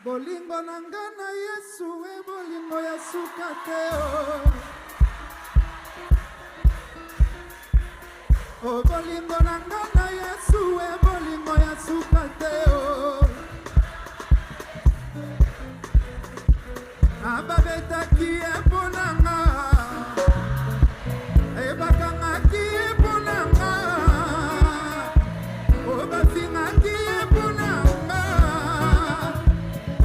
Bolingo nangana Yesu bolingo ya sukate oh bolingo nangana Yesu bolingo ya sukate ababeta kiye bonanga ebakanga kiye bonanga oh bafinga kiye bonanga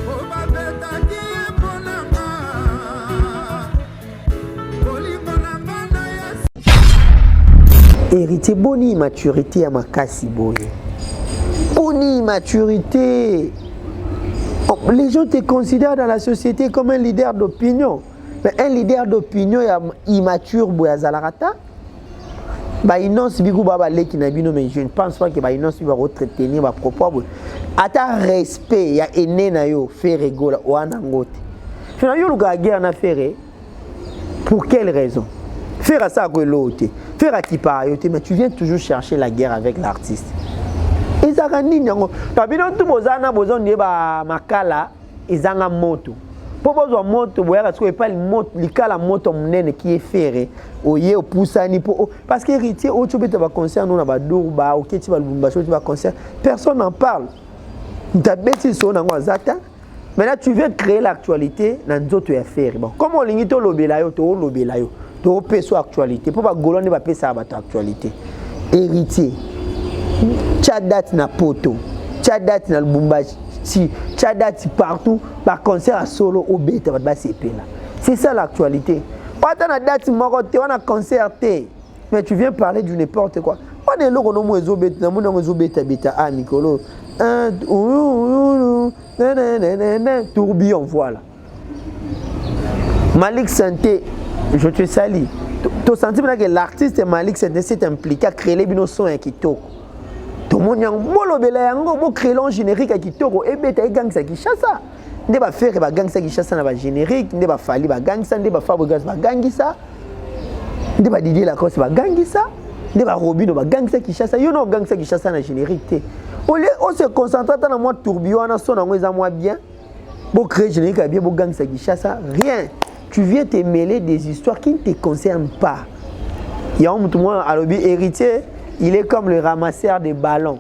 oh babeta kiye bonanga bolingo nangana Yesu. Héritier boni immaturité ya makasi boye. Boni immaturité. Les gens te considèrent dans la société comme un leader d'opinion. Mais un leader d'opinion immature boya zalarata. Ba inonce bigu baba leki na bino mais je ne pense pas que ba inonce va retenir ba propos. Ata respect ya ene na yo fait rigola wana ngote. Finalement yo le guerre na faire pour quelle raison? Faire ça que l'autre. Faire à qui par ailleurs, mais tu viens toujours chercher la guerre avec l'artiste. Ezaka nini yango tabino tu bozana bozondi ba makala ezanga moto po bozwa moto boyaka tso epa moto likala moto munene qui est ferré oye opusani po parce que héritier o tobeta ba concert non na ba durba oketi ba lubumba choti ba concert personne n'en parle ntabeti so nango azata. Maintenant tu viens créer l'actualité na nzoto ya faire bon comme olingi to lobela yo to lobela yo to peso actualité po ba golone ba pesa ba actualité héritier Tchadat na poto, Tchadat na Lubumbashi, si Tchadat partout, par concert à solo au bête, c'est ça l'actualité. Pas dans la date morote, on a concerté, mais tu viens parler du n'importe quoi. On est là, on a un bête, on a un bête, ah Nicolo, tourbillon, voilà. Malik Santé, je te salue. Tu sens que l'artiste Malik Santé s'est impliqué à créer les binossons qui toquent. Tout le monde a créé un générique à Kitoko et bêta gang sa qui chasse. Ne va faire ba gang sa qui chasse na générique, ne va fali ba gang sa, ne va fabriquer ba gang ça. Ne va Didier la crosse ba gang ça. Ne va Robino ba gang sa qui chasse. Yo no gang sa qui chasse na générique té. On se concentre dans moi tourbillon na son na moi bien. Bon créer générique à bien bon gang sa qui chasse rien. Tu viens te mêler des histoires qui ne te concernent pas. Il y a un moment à l'objet héritier. Il est comme le ramasseur des ballons.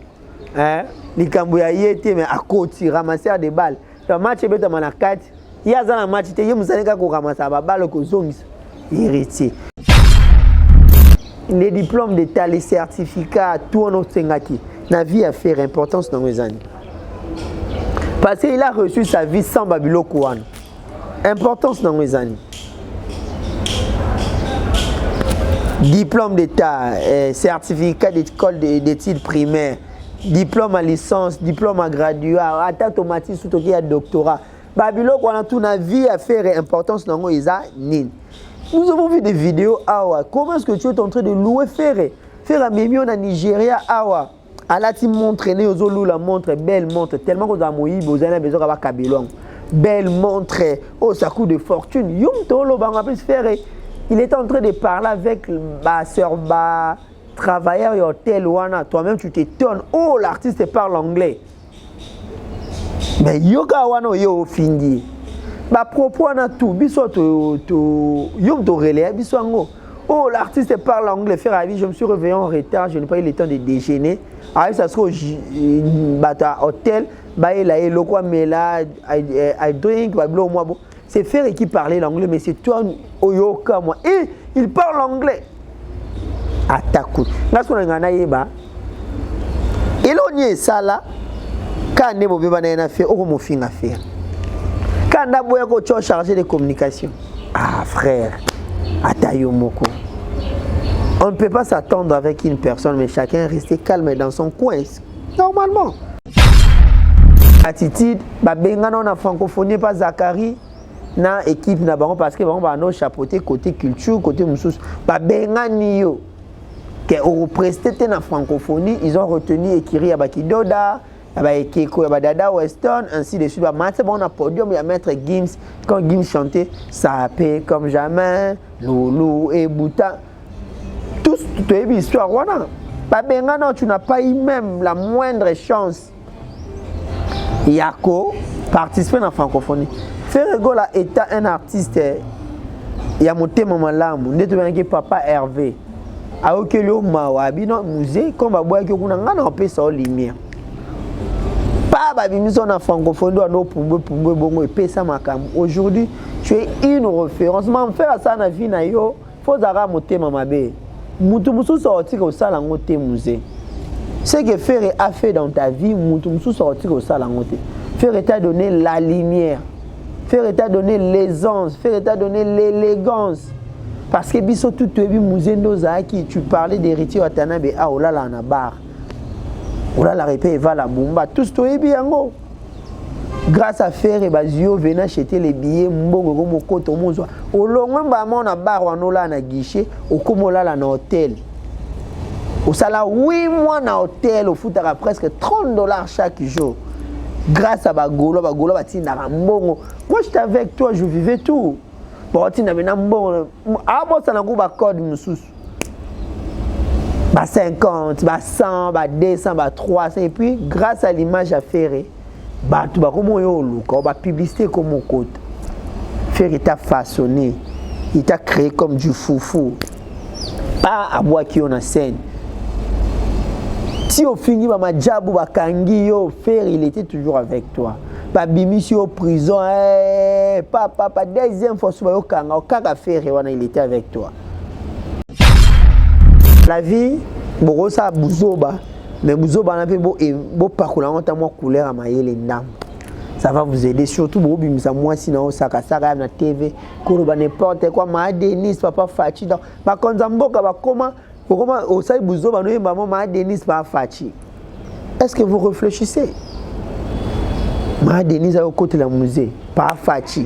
Hein? Les Cambouyaïs mais à côté, ramasseur des balles. Le match est bien à 4. Il y a un match, il y a un ramasse à balle que zone héritier. Les diplômes d'état, les certificats, tout en autre sengaki. La vie a fait importance dans mes années. Parce qu'il a reçu sa vie sans Babylone Kouane. Importance dans mes années. Diplôme d'état, certificat d'école d'études primaires, diplôme à licence, diplôme à graduat, atta automatique sous toki à doctorat. Babylone on a toute la vie à faire importance dans les années. Nous avons vu des vidéos awa. Comment est-ce que tu es en train de louer faire à Mimi en Nigeria awa. Allah ti montre né aux la montre belle montre tellement qu'on a moui bozana besoin d'avoir Kabelong. Belle montre oh ça coûte de fortune. Yum tolo banga plus faire. Il était en train de parler avec ma travailleur et hôtel wana. Toi-même tu t'étonnes. Oh l'artiste parle anglais. Mais yoga wana yo findi. Ba propos na tout biso to yom to relais biso ngo. Oh l'artiste parle anglais faire avis je me suis réveillé en retard, je n'ai pas eu le temps de déjeuner. Ah ça se bata hôtel ba ela eloko mela I drink ba blo moi bon. C'est faire qui parlait l'anglais, mais c'est toi, Oyoka, moi. Et il parle anglais. Attaque. Là, ce qu'on a dit, et l'on y est ça là. Quand on a fait, on a fait affaire. Quand on a chargé de communication. Ah, frère. Atayomoko. On ne peut pas s'attendre avec une personne, mais chacun rester calme dans son coin. Normalement. Attitude, on a francophonie, pas Zachary. Na équipe na bango parce que bango ba no chapeauté côté culture côté musus ba bengani yo que représenter na francophonie ils ont retenu Ekiri ya Bakidoda ya ba Ekeko ya Dada Weston ainsi de suite ba match bon na podium ya maître Gims quand Gims chantait ça paie comme jamais Loulou et Bouta tous toute histoire wana ba bengana tu n'as pas eu même la moindre chance Yako participer dans la francophonie. Ferregola est un artiste, il y a monté mon lamu, n'est papa Hervé. A okelo mawa bino musée comme baboya ki kuna ngana opesa o lumière. Pas babimiso na francophonie no pumbwe bongo epesa makambo. Aujourd'hui, tu es une référence. Man faire ça na vie na yo, faut zara motema mabe. Mutu musu sorti ko sala ngote musée. Ce que Ferré a fait dans ta vie, mutu musu sorti ko sala ngote. Ferré t'a donné la lumière. Ferré t'a donné l'aisance, Ferré t'a donné l'élégance. Parce que biso tout ebi musée nozaki, tu parlais d'héritier Watanabe a olala na bar. Olala repé eva la bomba, tout to ebi yango. Grâce à Ferré bazio venait acheter les billets mbongo comme koto mozwa. Olongwe mbama na bar wanola na guichet, okomolala na hôtel. Au salaire 8 mois na hôtel, au foutera presque $30 chaque jour. Grâce à Bagolo batina mbongo. Moi j'étais avec toi, je vivais tout. Bon, tu n'as pas bon. Ah bon, ça n'a pas code moussous. Bah 50, bah 100, bah 200, bah 300 et puis grâce à l'image à Ferré, bah tu vas comment yo look, bah publicité comme mon côté. Ferré t'a façonné, il t'a créé comme du foufou. Pas à boire qui on a scène. Si on finit bah ma jabou bah kangi yo, Ferré il était toujours avec toi. Babimisi au prison, papa, deuxième fois, au Kanga Ferré, il était avec toi. La vie, ça Bouzoba, mais Bouzoba n'a pas beau parcours, on a couleur à mailler les dames. Ça va vous aider, surtout pour moi, sinon, ça a na TV, n'importe quoi, ma Denis, papa Fachi. Ma konzamboka, comment, au sein Bouzoba, nous, maman, ma Denis, papa Fachi. Est-ce que vous réfléchissez? Ma Denise a au côté de la musée, pas Fachi.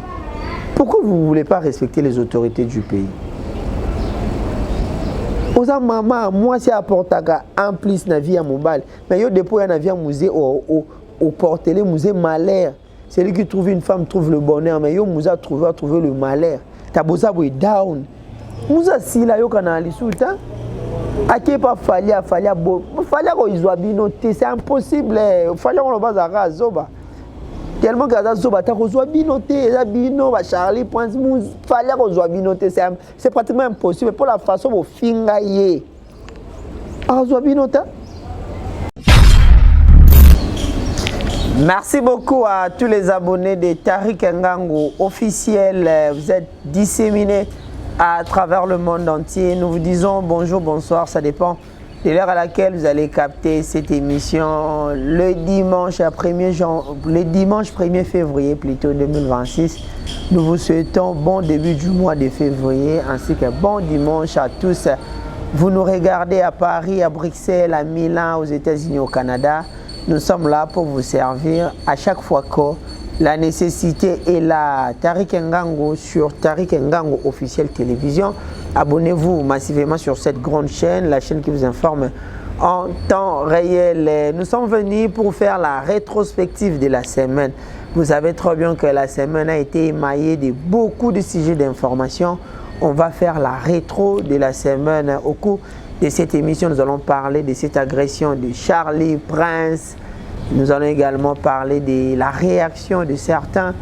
Pourquoi vous ne voulez pas respecter les autorités du pays? Oza maman, moi c'est à Portaga, en plus na vie à Mobile. Mais yo dépôt un avion musée au portele musée malheur. C'est lui qui trouve une femme trouve le bonheur, mais yo musée a trouvé le malheur. Ta bosa boy down. Musée si la yo kana ali sultan. Ake pas falia ko izwa binoté, c'est impossible. Falia on le bazara zoba. Tellement que ça zoba ta reçoit binoté, ça bino ba Charlie point fallait reçoit binoté, c'est pratiquement impossible pour la façon au fingaye. Reçoit binoté. Merci beaucoup à tous les abonnés de Tariq Ngango officiel. Vous êtes disséminés à travers le monde entier. Nous vous disons bonjour, bonsoir, ça dépend de l'heure à laquelle vous allez capter cette émission le dimanche 1er février plutôt 2026. Nous vous souhaitons bon début du mois de février ainsi que bon dimanche à tous. Vous nous regardez à Paris, à Bruxelles, à Milan, aux États-Unis, au Canada. Nous sommes là pour vous servir à chaque fois que la nécessité est là. Tariq Ngango sur Tariq Ngango officiel télévision. Abonnez-vous massivement sur cette grande chaîne, la chaîne qui vous informe en temps réel. Nous sommes venus pour faire la rétrospective de la semaine. Vous savez très bien que la semaine a été émaillée de beaucoup de sujets d'information. On va faire la rétro de la semaine. Au cours de cette émission, nous allons parler de cette agression de Charlie Prince. Nous allons également parler de la réaction de certains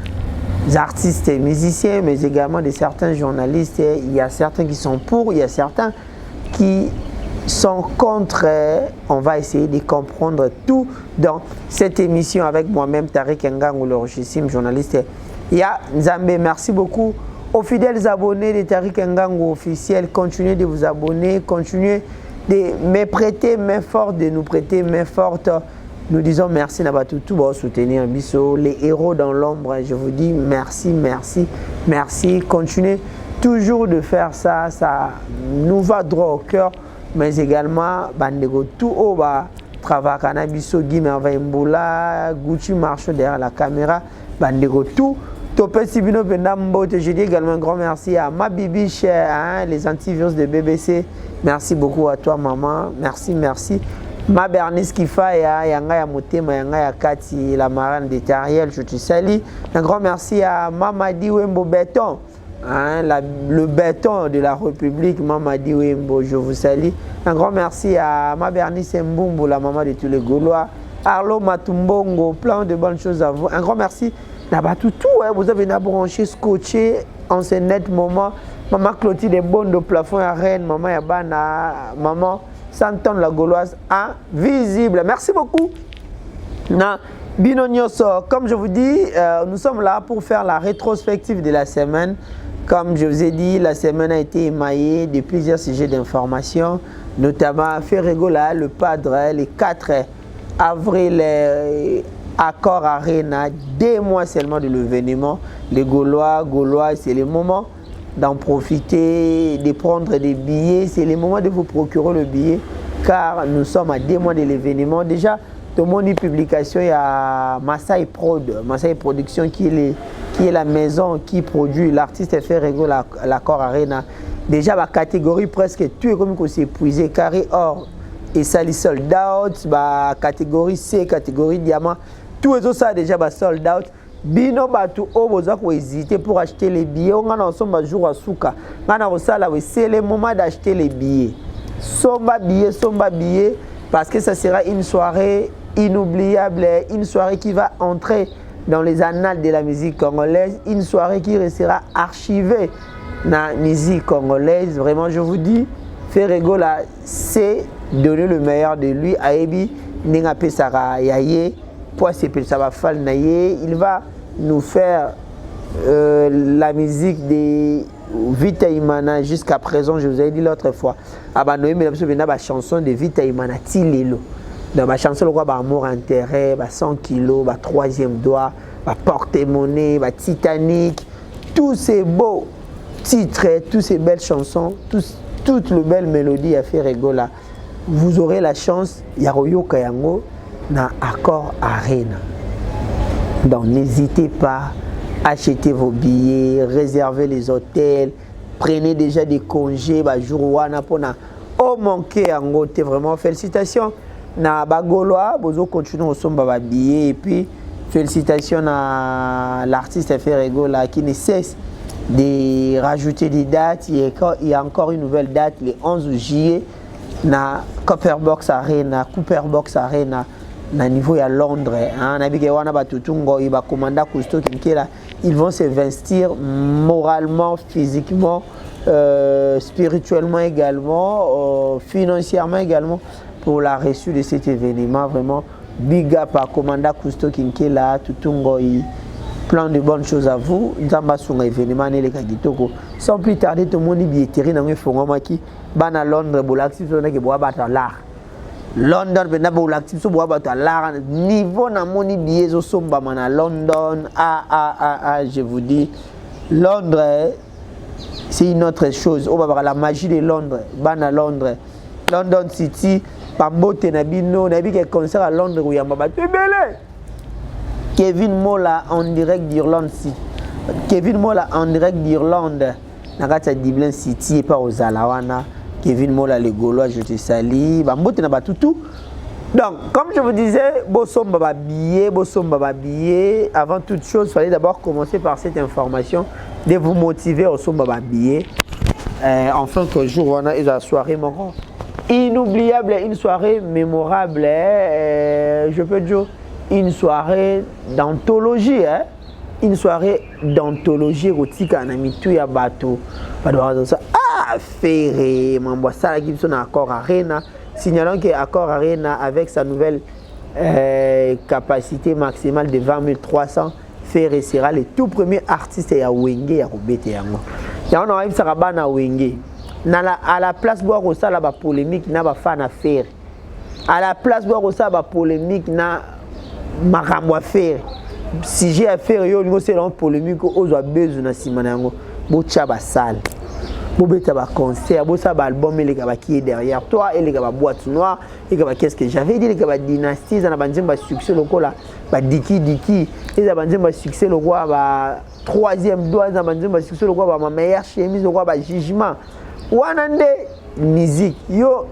artistes et musiciens, mais également de certains journalistes. Il y a certains qui sont pour, il y a certains qui sont contre. On va essayer de comprendre tout dans cette émission avec moi-même, Tariq Ngango, le richissime journaliste. Il y a Nzambe, merci beaucoup aux fidèles abonnés de Tariq Ngango officiel. Continuez de vous abonner, continuez de me prêter main forte, de nous prêter main forte. Nous disons merci Nabatutu pour soutenir Bisso, les héros dans l'ombre. Je vous dis merci, merci, merci. Continuez toujours de faire ça, ça nous va droit au cœur. Mais également, Bandego tout au bas, travail Canabiso, Guy Merveille Gucci marche derrière la caméra, Bandego tout. Topé Sibino Benambo, je dis également un grand merci à ma bibiche, les antivirus de BBC. Merci beaucoup à toi maman, merci, merci. Ma Bernice Kifa Yanga ya Motema Yanga ya Kati la marraine de Tariel, je te salue. Un grand merci à Mamadi Wembo Béton, le béton de la République, Mamadi Wembo, je vous salue. Un grand merci à ma Bernice Mbumbo, la maman de tous les Gaulois. Arlo Matumbongo, plein de bonnes choses à vous. Un grand merci Là-bas, tout, vous avez branché, scotché, en ce net moment. Maman Clotilde est bonne de plafond à Rennes, maman Yabana, maman Santon la Gauloise, invisible. Merci beaucoup. Na Bino Nyonso, comme je vous dis, nous sommes là pour faire la rétrospective de la semaine. Comme je vous ai dit, la semaine a été émaillée de plusieurs sujets d'information, notamment Ferregola, le Padre, les 4 avril, accord Arena, 2 mois seulement de l'événement. Les Gaulois, c'est le moment d'en profiter, de prendre des billets. C'est le moment de vous procurer le billet, car nous sommes à 2 mois de l'événement. Déjà, tout le monde publication, il y a Masai Production qui est la maison qui produit l'artiste Ferrego, l'accord Arena. Déjà, la catégorie presque tout est comme qu'on s'est épuisé, carré or et sali sold out, catégorie C, catégorie diamant, tout ça déjà sold out. Bino batu o boza ko hésiter pour acheter les billets. On a ensemble jour à souka. C'est le moment d'acheter les billets. Somba billet, parce que ça sera une soirée inoubliable, une soirée qui va entrer dans les annales de la musique congolaise, une soirée qui restera archivée dans la musique congolaise. Vraiment, je vous dis, Ferrego là, c'est donner le meilleur de lui. Aebi, Nengape Sara Yaye, il va nous faire la musique de Vita Imana jusqu'à présent. Je vous ai dit l'autre fois. La chanson de Vita Imana Tilelo. Dans ma chanson, le amour intérêt, 100 kilos, 3e doigt, porte-monnaie, Titanic, tous ces beaux titres, toutes ces belles chansons, toutes les belles mélodies à Ferrego là. Vous aurez la chance, Yaroyo Kayango, dans Accord Arena. Donc n'hésitez pas, achetez vos billets, réservez les hôtels, prenez déjà des congés, jour pour manquer en goûter. Vraiment félicitations na Bagoloa, vous continuez au son billets et puis félicitations à l'artiste Ferrego là qui ne cesse de rajouter des dates. Il y a encore une nouvelle date le 11 juillet na Cooperbox Arena na niveau à Londres. Ils vont s'investir moralement, physiquement, spirituellement également, financièrement également pour la reçue de cet événement. Vraiment, big up à Commanda Cousteau Kinkela, Tutungo, plein de bonnes choses à vous. Sans plus tarder, tout le monde est billetterie dans le qui à Londres, London, niveau na moni billet au somba à London. Je vous dis, Londres, c'est une autre chose. On va voir la magie de Londres. À Londres, London City, Pambote Nabino, Nabi qui concert à Londres où il y a Kevin Mola en direct d'Irlande City. Kevin Mola en direct d'Irlande. Nakata Dublin City et pas aux Alawana. Kevin Mola les Gaulois, je te salue. Pambote na batutu. Donc, comme je vous disais, Bossom Baba billet. Avant toute chose, il fallait d'abord commencer par cette information de vous motiver au Som Baba billet. Enfin, que jour on a une soirée inoubliable, une soirée mémorable. Je peux dire une soirée d'anthologie. Une soirée d'anthologie érotique en amitié ya bateau. Ferré, Mambo Sala Gibson Accord Arena. Signalons que Accord Arena, avec sa nouvelle capacité maximale de 20 300, Ferré sera le tout premier artiste à Wenge à Robete Yango. Il y a un Sarabana à Wenge. À la place boire au sala ba polémique na ba fan à faire. À la place boire au sala ba polémique na makambo à faire. Si j'ai à faire yo niveau c'est une polémique aux besoin na simanango. Bocha ba salle. Bobeta ba concert, bosa ba album les gars qui est derrière toi et les gars boîte noire, les gars qu'est-ce que j'avais dit les gars dynastie ça na banzim ba succès loko là, ba diki les banzim ba succès loko ba troisième doigt na banzim ba succès loko ba ma meilleure chemise loko ba jugement. Wanande musique yo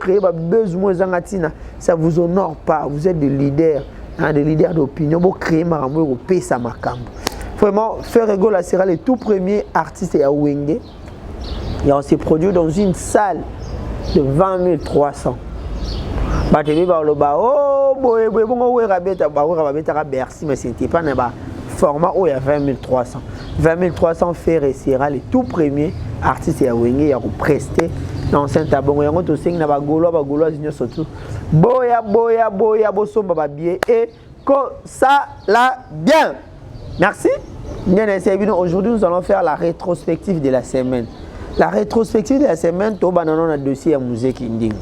créer ba besoin zangatina, ça vous honore pas, vous êtes des leaders, des leaders d'opinion, vous créer marambo ko pesa makambo. Vraiment Ferrego là sera le tout premier artiste à Wenge. Et on s'est produit dans une salle de 20 300. Merci, mais ce n'était pas format où il y a 20 300. 20 300 Ferré sera le tout premier artiste à Wenge à prester dans Saint-Abongo. Il y a un autre signe, surtout. Boya, bosomba babie et que ça la bien. Merci. Aujourd'hui, nous allons faire la rétrospective de la semaine. La rétrospective de la semaine, tu as un dossier à Musée Kinding.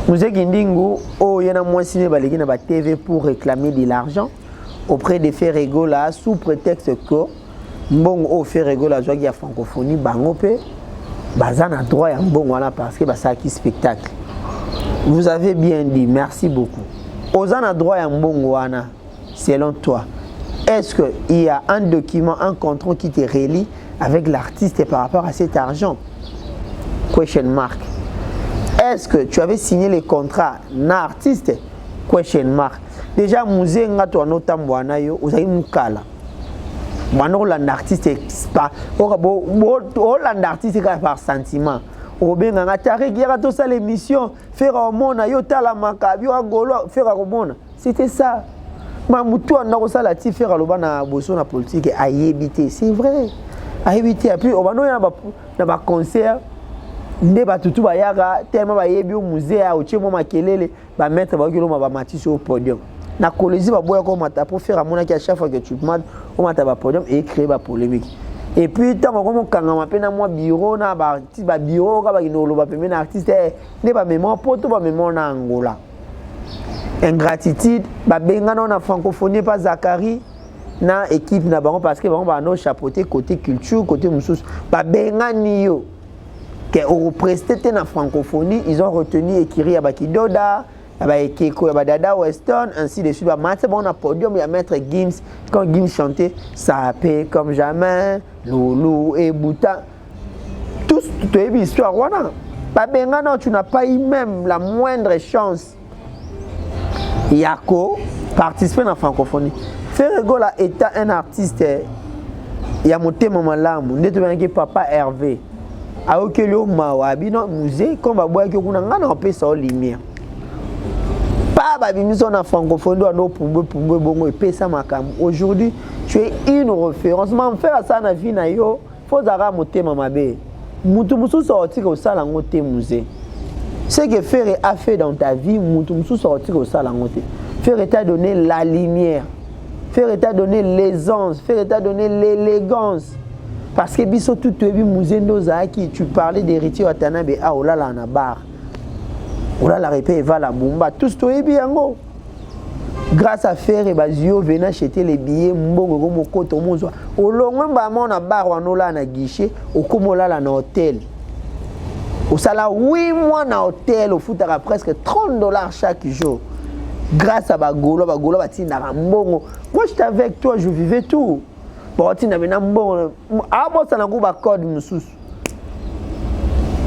Musée Kindingu, il y a un signé na TV pour réclamer de l'argent auprès des Ferregola sous prétexte que bon au Ferregola joie qui a francophonie bangope bazana droit ya bon voilà parce que ça qui spectacle. Vous avez bien dit, merci beaucoup. Ozana droit ya bon wana selon toi. Est-ce qu'il y a un document, un contrat qui te relie avec l'artiste par rapport à cet argent? Question mark. Est-ce que tu avais signé les contrats n'artiste? Question mark. Déjà, musée ngato anotamwana yo, ozayi mukala. Mwana olanda artiste pas. Olanda artiste par sentiment. Obenga ngatare qui a tout ça l'émission, faire au monde yo tala makabi wa golo faire au monde. C'était ça. Mamutu anda ko sala ti faire aloba na boso na politique ayebité, c'est vrai. Ayebité puis obano ya ba concert. Nde batutu bayaka tellement bayebi au musée a otie mo makelele ba mettre ba kilo ba matisi au podium na kolezi ba boya ko mata pour faire amona ki à chaque fois que tu demandes au mata ba podium et créer ba polémique et puis tant ko mo kanga mapena mo bureau na ba ti ba bureau ka ba kinolo ba pemena artiste ne ba mémoire poto ba mémoire na Angola ingratitude ba bengana na francophonie pas Zakari na équipe na bango parce que bango ba no chapeauter côté culture côté mususu ba bengani yo que au presté na francophonie, ils ont retenu Ekiri Abakidoda, Abaekeko Abadada Weston, ainsi de suite. Maintenant, on a podium, il y a Maître Gims, quand Gims chantait, ça paie comme jamais, Loulou et Bouta. Tous, tu as vu l'histoire, voilà. Non, tu n'as pas eu même la moindre chance. Yako, participer dans la francophonie. Ferregola est un artiste, il y a mon thème malamu, n'est papa Hervé. Alors que le Mawabino musée, comme à boire que vous n'avez pas fait ça lumière. Pas babimiso na francophonie à nos pour bongo et pesa makam. Aujourd'hui, tu es une référence. Mais faire ça na vie na yo, faut zara moté mamabe. Mutu musu sorti au sala ngoté musée. Ce que faire a fait dans ta vie, mutu musu sorti au sala ngoté. Faire t'a donné la lumière. Faire t'a donné l'aisance, faire t'a donné l'élégance. Parce que biso tout ebi muzendo zaki tu parlais d'héritier watanabe a olala na bar olala repé va la bomba tous to ebi yango grâce à faire et bazio venir acheter les billets mbongo ko mokoto mozwa olongwe mbama na bar wanola na guichet okomolala na hôtel au sala 8 mois na hôtel au futaka presque $30 chaque jour grâce à bagolo batina mbongo. Moi j'étais avec toi, je vivais tout. Bon, tu n'as pas bon. Ah, bon, ça n'a pas code, monsieur.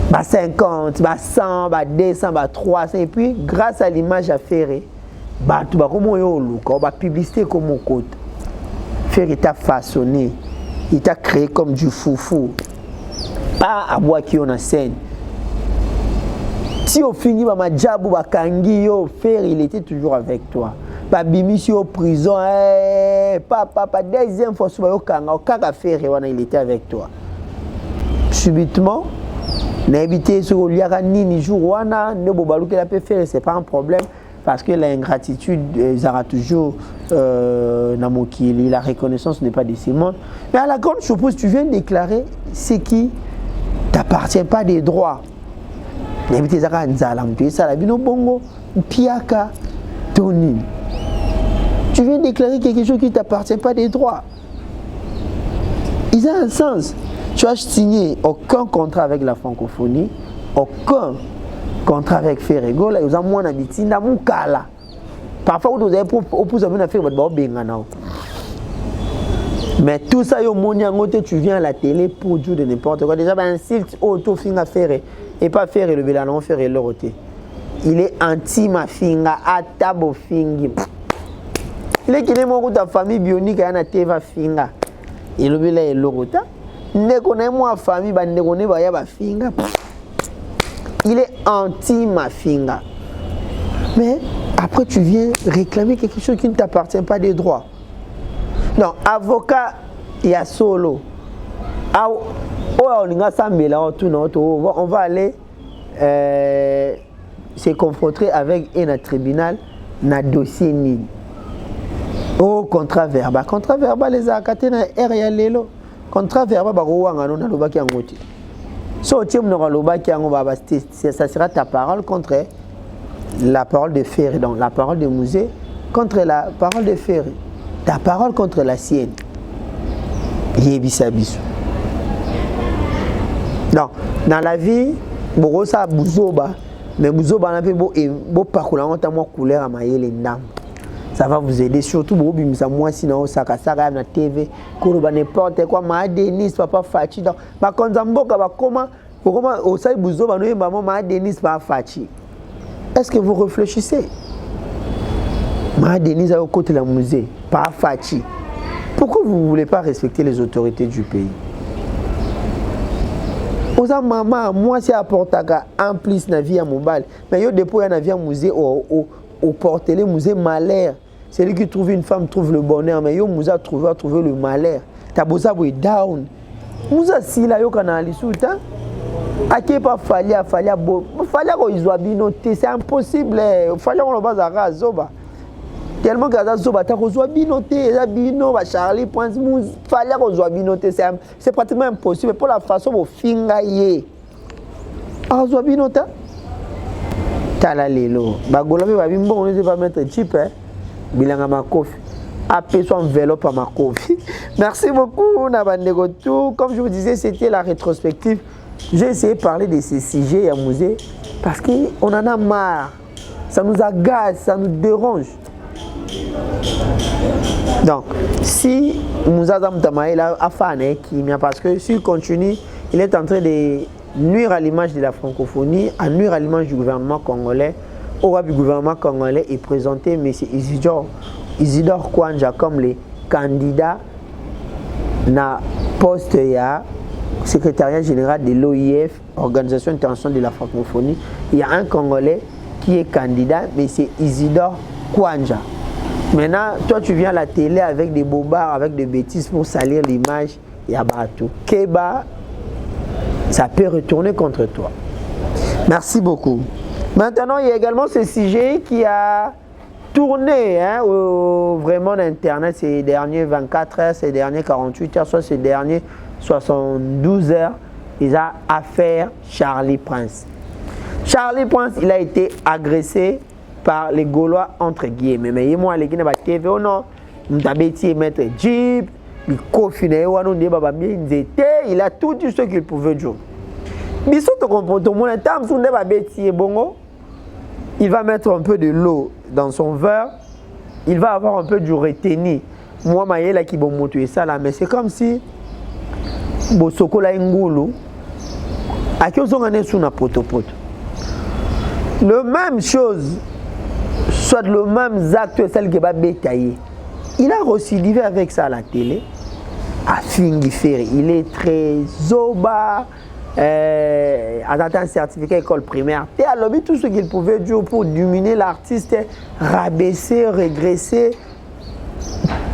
Bah 50, bah 100, bah 200, bah 300. Et puis, grâce à l'image à faire, bah tu vas comment yo look, bah publicité comme mon côté. Faire il t'a façonné, il t'a créé comme du foufou. Pas à boire qui on a scène. Si on finit bah ma jabou bah kangi yo, faire il était toujours avec toi. Pas bimisi au prison, papa, deuxième fois, il était avec toi. Subitement, n'habiter sur l'Iranini jour, c'est pas un problème parce que l'ingratitude, ça toujours la reconnaissance n'est pas de ce monde. Mais à la grande chose, tu viens de déclarer ce qui t'appartient pas des droits. N'habiter Zara Nzalam, tu es ça, la bino bongo, piaka, tonin. Tu viens de déclarer quelque chose qui ne t'appartient pas des droits. Ils ont un sens. Tu as signé aucun contrat avec la francophonie, aucun contrat avec Ferregola, ils ont moins d'habitude dans mon cas là. Parfois, vous avez opposé à faire votre bengana. Mais tout ça, tu viens à la télé pour dire de n'importe quoi. Déjà, un site auto finga faire et pas faire le bélanon faire le roté. Il est anti-mafinga, atabo fingi. Il est qui mon ta famille bionique à teva finga. Il est le rota. Ne connaît moi famille ba ne connaît ba ya ba finga. Il est anti ma finga. Mais après tu viens réclamer quelque chose qui ne t'appartient pas des droits. Non, avocat, il y a solo. On va aller se confronter avec un tribunal na dossier ni. Oh, contrat verbal. Contrat verbal, les accatés na RLLO. Contrat verbal, na lobaki angoti. So, ça sera ta parole contre la parole de Ferry. Donc, la parole de Musée contre la parole de Ferry. Ta parole contre la sienne. Yebisabiso. Donc, dans la vie, ça bouzoba, mais bouzoba n'a pas beau parcours, on t'a moins couleur à mailler les dames. Ça va vous aider, surtout pour vous, moi, sinon, ça a na TV, pour n'importe quoi, ma Denis, papa Fachi. Donc, ma konzamboka, comment, au sein bouzoba, nous, maman, ma Denis, papa Fachi. Est-ce que vous réfléchissez? Ma Denis a au côté de la musée, papa Fachi. Pourquoi vous ne voulez pas respecter les autorités du pays? Oza maman, moi c'est apportaka en plus na vie à mobile. Mais yo dépôt na vie à musée au porter le musée malheur. Celui qui trouve une femme trouve le bonheur, mais yo musée a trouvé le malheur. Ta bosa boy down. Musa si la yo kana lisuta. Ake pas falia bo. Falia ko izwa binoté, c'est impossible. Falia on le bazara zoba. Tellement que ça zoba ta ko zwa binoté, ça bino ba Charlie Point falia ko zwa binoté, c'est pratiquement impossible pour la façon au finga yé. Ah zwa binota tala lelo. Ba gola ba bimbo on ne pas mettre chip hein. Bilanga makofi. Appelez son enveloppe à makofi. Merci beaucoup Nabandego tout. Comme je vous disais, c'était la rétrospective. J'ai essayé de parler de ces sujets à musée parce qu'on en a marre. Ça nous agace, ça nous dérange. Donc, si Moussa Zamtamaï a fait parce que s'il continue, il est en train de nuire à l'image de la francophonie, à nuire à l'image du gouvernement congolais. Au du gouvernement congolais est présenté M. Isidore Kwanja comme les candidats na poste ya secrétariat général de l'OIF, Organisation internationale de la francophonie. Il y a un Congolais qui est candidat, mais c'est Isidore Kwanja. Maintenant, toi tu viens à la télé avec des bobards, avec des bêtises pour salir l'image, il y a tout. Keba, ça peut retourner contre toi. Merci beaucoup. Maintenant, il y a également ce sujet qui a tourné vraiment d'Internet ces derniers 24 heures, ces derniers 48 heures, soit ces derniers 72 heures. Il a affaire Charlie Prince. Charlie Prince, il a été agressé par les Gaulois entre guillemets. Mais moi, les Guinéens, TV, oh non, nous avons mettre Jeep, il a tout dit ce qu'il pouvait dire. Il va mettre un peu de l'eau dans son verre, il va avoir un peu du retenu. Moi, je suis qui monter ça là, mais c'est comme si Bosoko la ngulu a qui sont en sous na potopoto. Le même chose, soit le même acte, celle qui va bétailler. Il a récidivé avec ça à la télé. À Fingi Ferry, il est très zoba. Attends un certificat école primaire. Et alors, tout ce qu'il pouvait dire pour dominer l'artiste, rabaisser, régresser,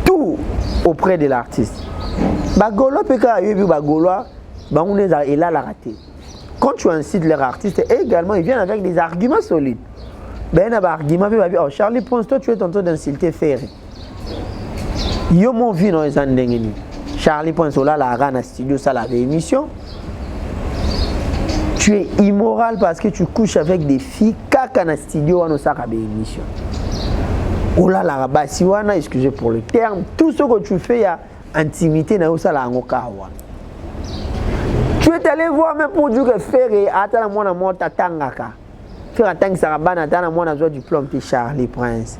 tout auprès de l'artiste. Bagolo peka yobi bagolo, on est là la raté. Quand tu incites les artistes, également ils viennent avec des arguments solides. Ben argument oh Charlie Prince, toi tu es en train d'insulter Ferry. Yo mon vie dans les andengeni. Charlie Prince là la rana studio ça la émission. Tu es immoral parce que tu couches avec des filles kaka na studio on ça rabe émission. Oh là la rabasiwana, excusez pour le terme, tout ce que tu fais il y a intimité na osala ngokawa. Tu es allé voir même pour dire que Ferry atala mwana mota tangaka. Faire attendre ça rabana atala mwana zo diplôme de Charlie Prince.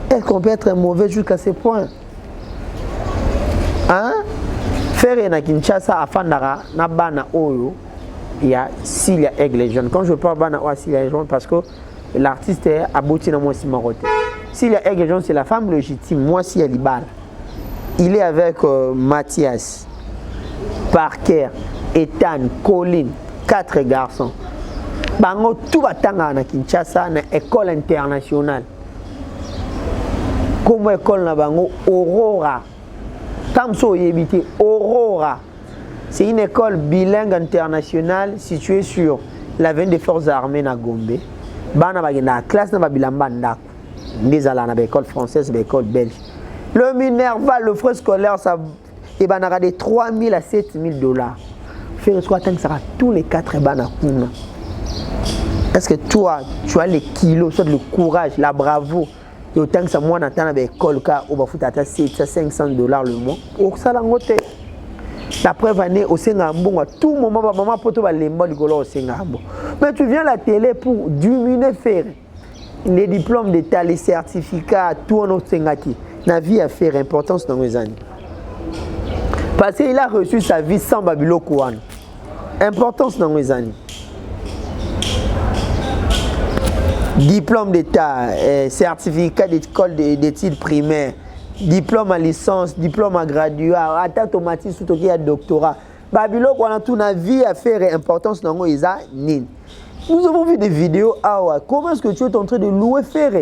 Est-ce qu'on peut être mauvais jusqu'à ce point? Hein? Ferry na Kinshasa afandara na bana oyo. Il y a Silia Aigle Jeune. Quand je parle bana oyo Silia Jeune parce que l'artiste est abouti na moi si maroté. Silia Aigle Jeune c'est la femme légitime, moi si elle libale. Il est avec Mathias, Parker, Ethan, Colin, 4 garçons. Bango tout va tanga na Kinshasa na école internationale. Comme école na bango Aurora. Tamso Yebite, Aurora. C'est une école bilingue internationale située sur l'avenue des Forces armées na Gombe. Bana bagenda classe na babilamba ndako. Ndezala na école française, école belge. Le Minerva, le frais scolaire, ça et banara de 3 000 à 7 000 dollars. Faire ce qu'on ça sera tous les 4 bana. Est-ce que toi, tu as les kilos, soit le courage, la bravo, et autant que ça moi dans ta école car on va foutre à 700 500 dollars le mois. Pour ça l'angote. La preuve année au Singambo, à tout moment, maman poto va les modes au Singambo. Mais tu viens à la télé pour diminuer faire les diplômes d'état, les certificats, tout en autre Singaki. La vie a fait importance dans mes années. Parce qu'il a reçu sa vie sans Babylone Kouane. Importance dans mes années. Diplôme d'état, certificat d'école d'études primaires. Diplôme à licence, diplôme à graduat, attends automatique sous toki à doctorat. Babylone qu'on a tout la vie à faire importance dans nos nin. Nous avons vu des vidéos awa. Comment est-ce que tu es en train de louer faire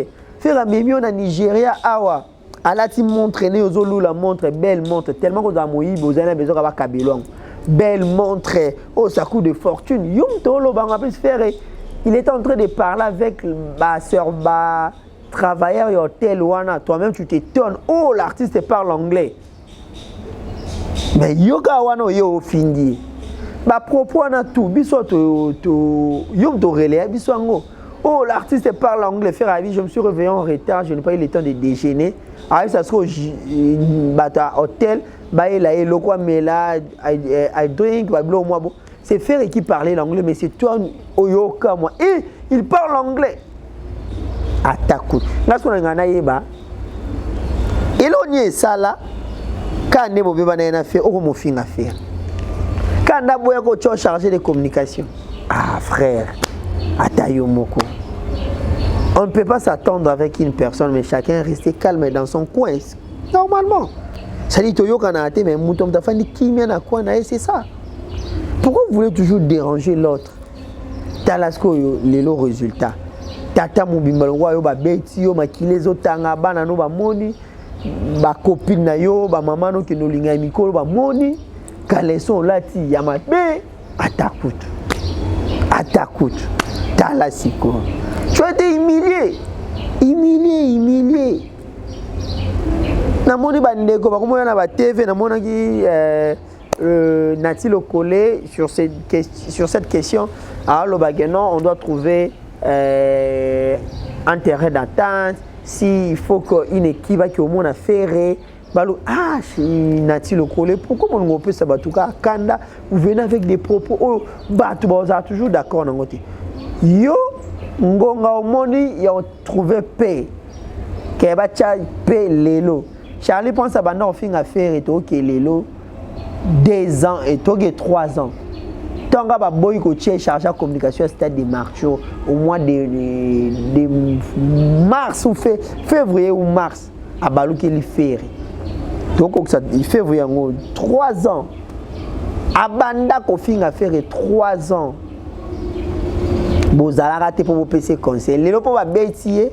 un million en Nigeria awa. Ala ti montre né ozolu la montre belle montre tellement qu'on a moïbi aux années besoin d'avoir Kabelong. Belle montre oh ça coûte de fortune. Yum tolo banga plus faire. Il est en train de parler avec ma soeur ba travailleur et hôtel wana, toi-même tu t'étonnes, oh l'artiste parle anglais. Mais yoga wana yo findi. Ba propos na tout, biso to yom to relais biso ngo. Oh l'artiste parle anglais, faire avis, je me suis réveillé en retard, je n'ai pas eu le temps de déjeuner. Arrive ça sera bata hôtel, ba ela eloko mela I drink ba blo moi bon. C'est faire qui parlait l'anglais mais c'est toi oyoka moi. Et il parle anglais. Ataku. Ngaso ngana yeba. Elonye sala ka ne bobe bana na fait o mo finga faire. Quand d'abord ko cho chargé de communication. Ah frère, atayo moko. On ne peut pas s'attendre avec une personne mais chacun rester calme dans son coin. Normalement. Ça dit toyo kana ate mais moutom ta fandi kimia na quoi na c'est ça. Pourquoi vous voulez toujours déranger l'autre? Talasko les lots résultats. Tata mobimbalongwa yo ba beti yo makile zo tanga bana no ba moni ba copine na yo ba mama no ke no linga mikolo ba moni kaleson lati ya mabe atakutu tala siko. Tu as été humilié. Na moni ba ndeko ba komo na ba TV na mona ki Nati le collé sur cette question. Alors le bagano on doit trouver un terrain d'attente, s'il faut qu'une équipe qui au moins a fait Nati le collé, pourquoi on peut savoir tout cas Kanda, vous venez avec des propos, oh, bah tu vas toujours d'accord dans côté. Yo, ngonga omoni, y a trouvé paix, qu'elle va paix lélo. Charlie pense à banda on fait une affaire et tout, ok lélo, 2 ans et tout, 3 ans. Tant que ba boy ko chargé de communication à stade de marcho au mois de mars ou février ou mars à balou qu'il fait. Donc ça il février 3 ans. Abanda ko finga faire 3 ans. Bozala raté pour PC conseil. Les pour ba bétier.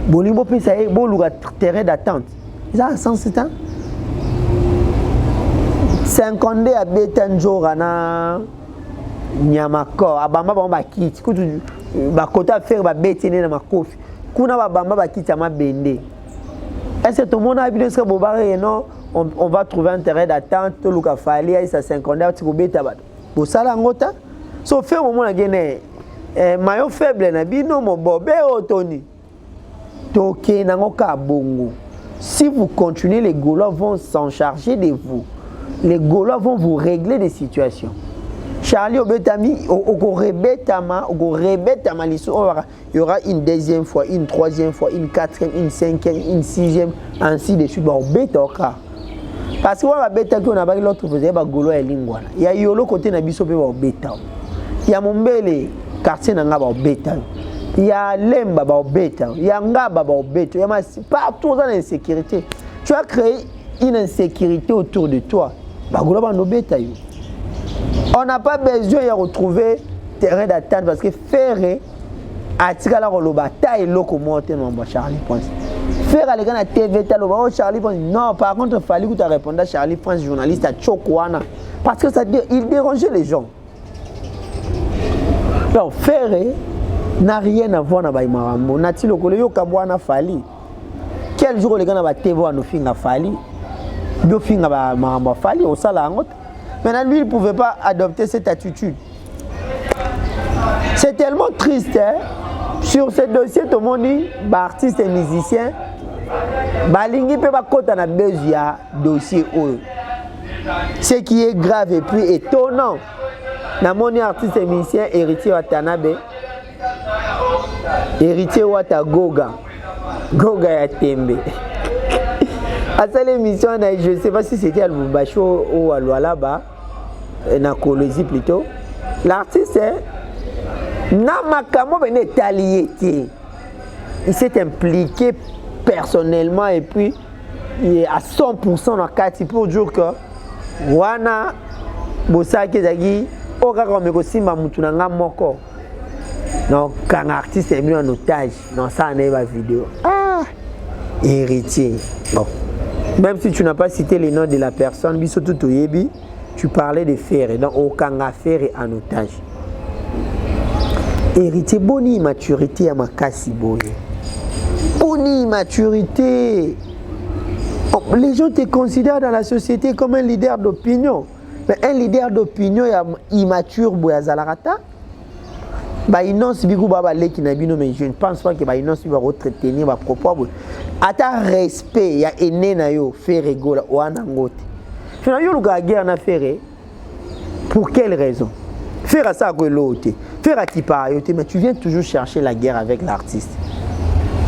Bolibo pesa bo luga terrain d'attente. Ça sens temps. 50 à Betanjorana Nyamako abamba ba kiti kutu ba kota faire ba betene na makofi kuna ba bamba ba kiti ma bende. Est-ce que tout le monde a vu ce que non on va trouver un terrain d'attente to luka fali à 50 tu ko beta ba bo sala ngota so fait moment na gene mayo faible na bino mo bobe otoni toke na ngoka bongo. Si vous continuez, les Gaulois vont s'en charger de vous. Les Gaulois vont vous régler des situations. Charlie Obetami, il y aura une 2e fois, une 3e fois, une 4e, une 5e, une 6e, ainsi de suite. Parce que on beta qu'on a l'autre faisait ba Gaulois et lingua. Il y a yolo côté na biso pe ba beta. Il y a Mombele quartier na ba beta. Il y a Lemba ba beta, il y a Ngaba ba beta, il y a partout dans l'insécurité. Tu as créé une insécurité autour de toi. On n'a pas besoin de retrouver terrain d'attente parce que faire Atikala Roloba taille loko monte non Charlie pense. Faire aller à la TV, oh Charlie France. Non, par contre, il fallait que tu répondes à Charlie France, journaliste à Chokwana. Parce que il dérangeait les gens. Alors, faire n'a rien à voir avec Marambo. Nati le collègue Kabwana Fali. Quel jour les gars na TV nous finga Fali. Bio finga Marambo Fali au salangot. Maintenant lui il pouvait pas adopter cette attitude. C'est tellement triste hein? Sur ce dossier tout le monde dit artiste et musicien balingi pe ba kota na bezia dossier oyo. Ce qui est grave et puis étonnant. Na moni artiste et musicien héritier Watanabe. Héritier Wata Goga. Goga ya Tembe. À cette émission, je ne sais pas si c'était à Lubumbacho ou à Lualaba, na Colosie plutôt. L'artiste n'a makamo bene taliété. Il s'est impliqué personnellement et puis il est à 100% dans Kati pour dire que wana bosaki zagi okaka mekosimba mutu na nga moko. Donc quand artiste est mis en otage dans ça n'est pas vidéo. Ah, héritier. Bon. Même si tu n'as pas cité les noms de la personne, bisoto toyebi, tu parlais de faire donc aucun affaire en otage. Héritier boni maturité à makasi boye. Boni maturité. Les gens te considèrent dans la société comme un leader d'opinion. Mais un leader d'opinion immature boya zalarata. Bah inonce bigu baba leki na bino mais je ne pense pas que bah inonce va retenir ba propos. Ata respect ya ene na yo faire rigola wana ngote. Finalement yo luga guerre na faire pour quelle raison? Faire à ça que l'autre, faire à qui par ailleurs, mais tu viens toujours chercher la guerre avec l'artiste.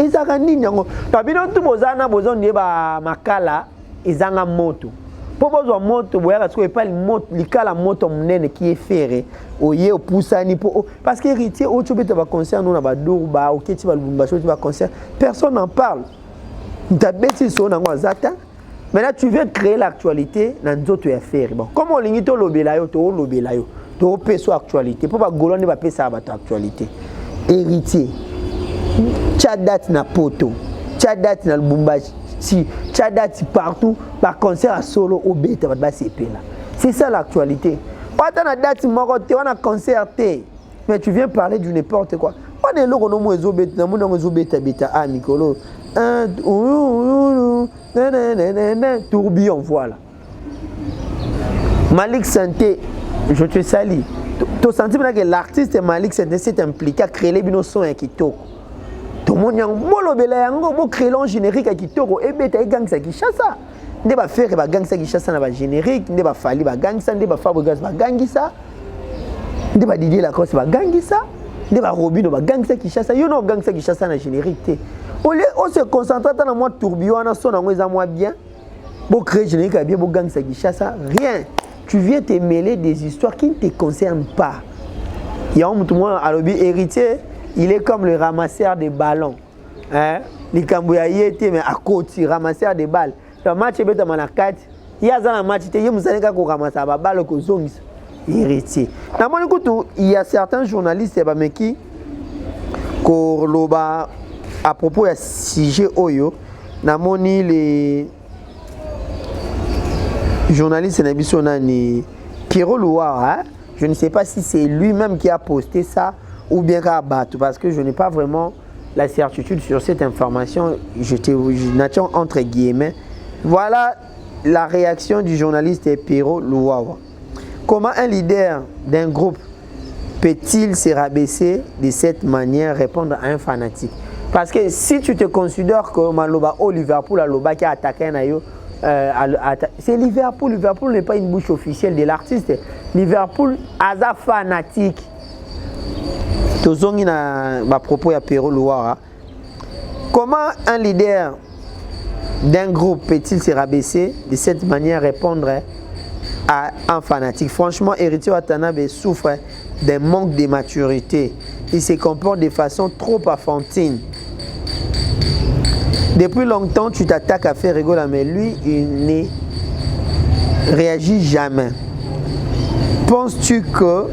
Et ça rend n'yango. Tabino tout bozana bozon de ba makala ezanga moto. Pour besoin moto boya parce que pas le moto likala moto mnene qui est ferré oye opusani pour parce que héritier o tu beta ba concert nous na ba dourba o keti ba lubumbacho tu ba concert personne n'en parle. Ta bêtise son nango azata. Maintenant tu viens créer l'actualité dans d'autres affaires. Bon, comme on limite lobela yo to lobela yo to peso actualité pour pas golone ba pesa ba actualité. Héritier. Tchadat na poto. Tchadat na lubumbacho. Si tchadat partout par concert à solo au beta ba CP là. C'est ça l'actualité. Pas dans date moko te on a concerté. Mais tu viens parler du n'importe quoi. Pas de loko no mo ezobeta na mo no ezobeta beta a Nicolo. Tourbillon, voilà. Malik Santé, je te salue. Tu sens que l'artiste Malik Santé s'est impliqué à créer les binossons à Kitoko. Tout le monde a un créer un générique à Kitoko et bête et gang ça qui chasse. Ne va faire ba gang ça qui chasse na générique, ne va falli ba gang ça, ne va Fabregas ba gang ça. Ne va Didier Lacoste ba gang ça. Ne va Robino ba gang ça qui chasse. Yo no gang ça qui chasse na générique. On se concentre dans le tourbillon, on a son moi bien. Bon, créer générique bien, bon gang ça qui chasse. Rien. Tu viens te mêler des histoires qui ne te concernent pas. Il y a un monde héritier, il est comme le ramasseur des ballons. Hein? Les Cambouyaïs mais à côté, ramasseur des balles. Le match est bien dans la carte. Il y a un match, il y a un match qui ramasse la balle qui est héritier. Il y a certains journalistes qui à propos de sujet Oyo, namoni les journalistes ni Pierrot Louard, hein? Je ne sais pas si c'est lui-même qui a posté ça ou bien Rabat, parce que je n'ai pas vraiment la certitude sur cette information. Je n'attends entre guillemets. Voilà la réaction du journaliste Pierrot Louard. Comment un leader d'un groupe peut-il se rabaisser de cette manière, répondre à un fanatique? Parce que si tu te considères que Maloba au Liverpool, Aloba qui a attaqué Nayo, c'est Liverpool. Liverpool n'est pas une bouche officielle de l'artiste. Liverpool a un fanatique. Tozongi na ma propos à Pierrot Louara. Comment un leader d'un groupe peut-il se rabaisser de cette manière, répondre à un fanatique? Franchement, Héritier Watanabe souffre d'un manque de maturité. Il se comporte de façon trop enfantine. Depuis longtemps, tu t'attaques à faire rigoler, mais lui, il ne réagit jamais. Penses-tu que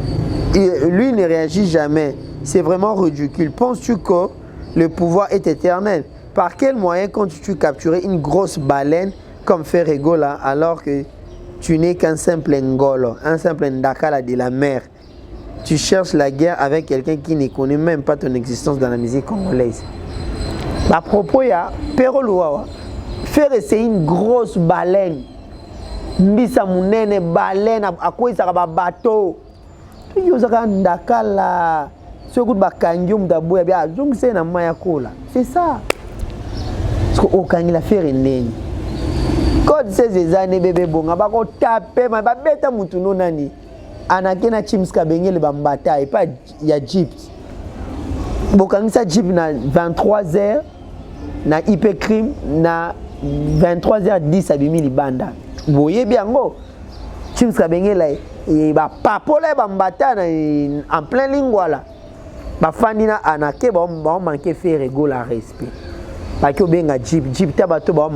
lui ne réagit jamais? C'est vraiment ridicule. Penses-tu que le pouvoir est éternel? par quel moyen comptes-tu capturer une grosse baleine comme Ferrego là, alors que tu n'es qu'un simple ngolo, un simple ndakala de la mer? Tu cherches la guerre avec quelqu'un qui ne connaît même pas ton existence dans la musique congolaise. À propos, il y a Pero Luawa. Faire essayer une grosse baleine. Mbisa munene baleine à quoi ça va bateau. Tu y a ndakala. Ce que bakangi mdaboya bia donc c'est na maya kola. C'est ça. Parce que okangi la faire neni. Quand ces années bébé bonga ba ko taper ma ba beta mutu no nani. Anakena Chimska Bengele bambata et pas ya Jeep. Bokangi sa Jeep na 23h na IP crime na 23h10 abimi libanda. Voyez bien go. Chimska Bengele et ba papola bambata na en plein lingwala. Ba fandina anake ba manquer faire la respect. Parce que benga Jeep tabato ba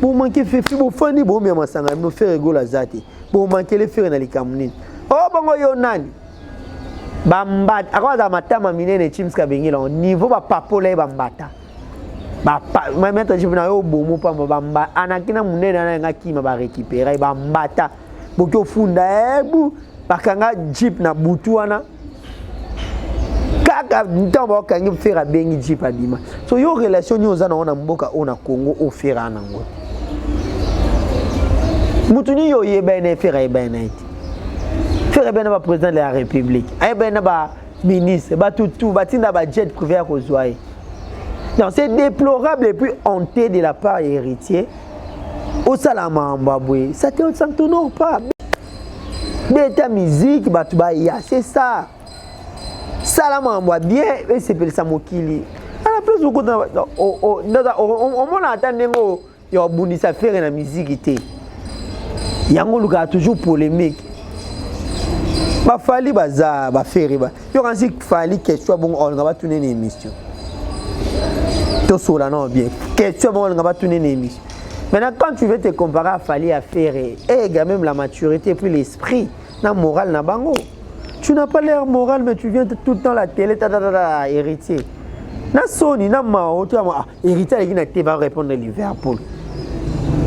bon manquer faire bon fandi bon bien masanga no faire la zati. Bon manquer le faire na likamuni. Oh bongo yo nani bambata akwaza matama minene Chimska Bengele niveau ba papola bambata ba mettre Jeep na yo bomo pa bamba anakina munene na kima ba récupérer bambata boko funda bu bakanga Jeep na butuana kaka ntambo kangi fera bengi Jeep abima so yo relation nyoza na ona mboka ona Congo o fera nango mutuni yo yebene fera yebene fera bena ba président de la République ay bena ba ministre ba tout ba tinda ba jet privé à kozwaye. Non, c'est déplorable et puis honté de la part héritier au salama mbabwe ça ne t'honore pas. Beta musique batuba ya c'est ça. Salama mbwa bien et c'est pour ça mokili. À la place on m'a entendu ngo yo bundisa faire na musique té. Yango luka toujours polémique. Ba fali baza ba faire ba. Yo quand si fali question bon on va tourner une émission. To sola non bien. Question bon on va tourner une émission. Maintenant quand tu veux te comparer à Fali à faire et même la maturité puis l'esprit, la morale na bango. Tu n'as pas l'air moral mais tu viens tout le temps à la télé héritier. Na Sony na Mao tu as héritier qui n'a pas répondre Liverpool.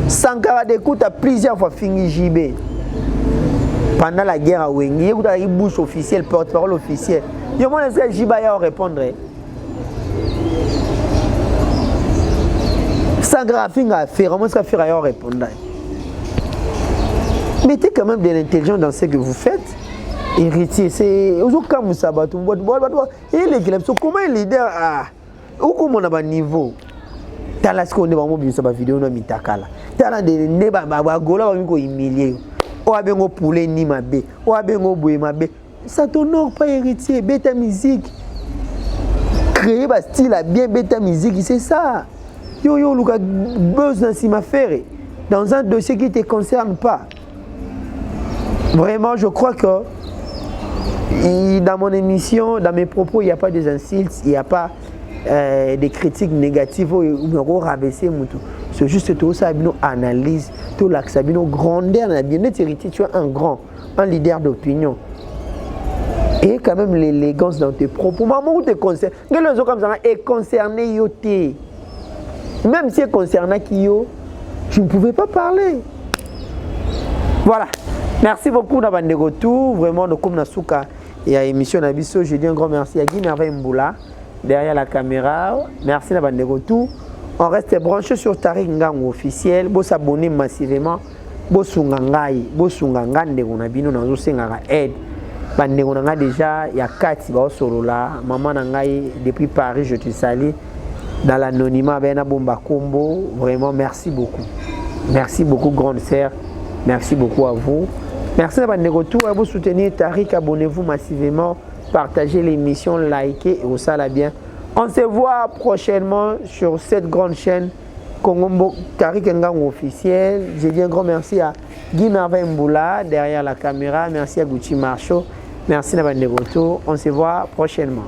Sankara d'écoute a plusieurs fois fini JB. Pendant la guerre à Wengi, il y a une bouche officielle, porte-parole officielle. Il y a moins de JB à répondre. Sankara a fait, comment est-ce qu'il a répondre? Mettez quand même de l'intelligence dans ce que vous faites. Héritier, c'est comment ça va tout le monde. Et les clubs, comment les leaders à comment on a un niveau. T'as la seconde de mon vidéo na mitakala. T'as la de neba gola va ko humilier. O abengo poulet ni mabe. O abengo boye mabe. Ça t'honore pas héritier, bêta musique. Créer un style bien bêta musique, c'est ça. Yo Luka besoin si ma faire dans un dossier qui ne te concerne pas. Vraiment, je crois que dans mon émission, dans mes propos, il n'y a pas des insultes, il n'y a pas des critiques négatives ou rabaisser. C'est juste tout ça, une analyse, tout l'axe, une grandeur, bien héritier, tu es un grand, un leader d'opinion. Et quand même l'élégance dans tes propos. Maman, te concerne. Les gens comme ça est concerné yoté. Même si est concerné qui yo, je ne pouvais pas parler. Voilà. Merci beaucoup d'avoir de retour. Vraiment, de comme Nasuka et à émission Nabiso, je dis un grand merci à Guy Merveille Mboula derrière la caméra. Merci d'avoir de retour. On reste branché sur Tariq Ngango officiel. Vous s'abonnez massivement. Vous sungangai, vous sungangande on a bino nazo sengara aide. Bande on a déjà il y a 4 ba solo là. Maman nangai depuis Paris, je te salue. Dans l'anonymat ben Bomba Combo, vraiment merci beaucoup. Merci beaucoup grande sœur. Merci beaucoup à vous. Merci d'avoir de retour à vous soutenir Tariq, abonnez-vous massivement, partagez l'émission, likez et au sala bien. On se voit prochainement sur cette grande chaîne Congo Tariq Ngango officiel. Je dis un grand merci à Guy Merveille Mboula derrière la caméra, merci à Gucci Marcho. Merci d'avoir de retour. On se voit prochainement.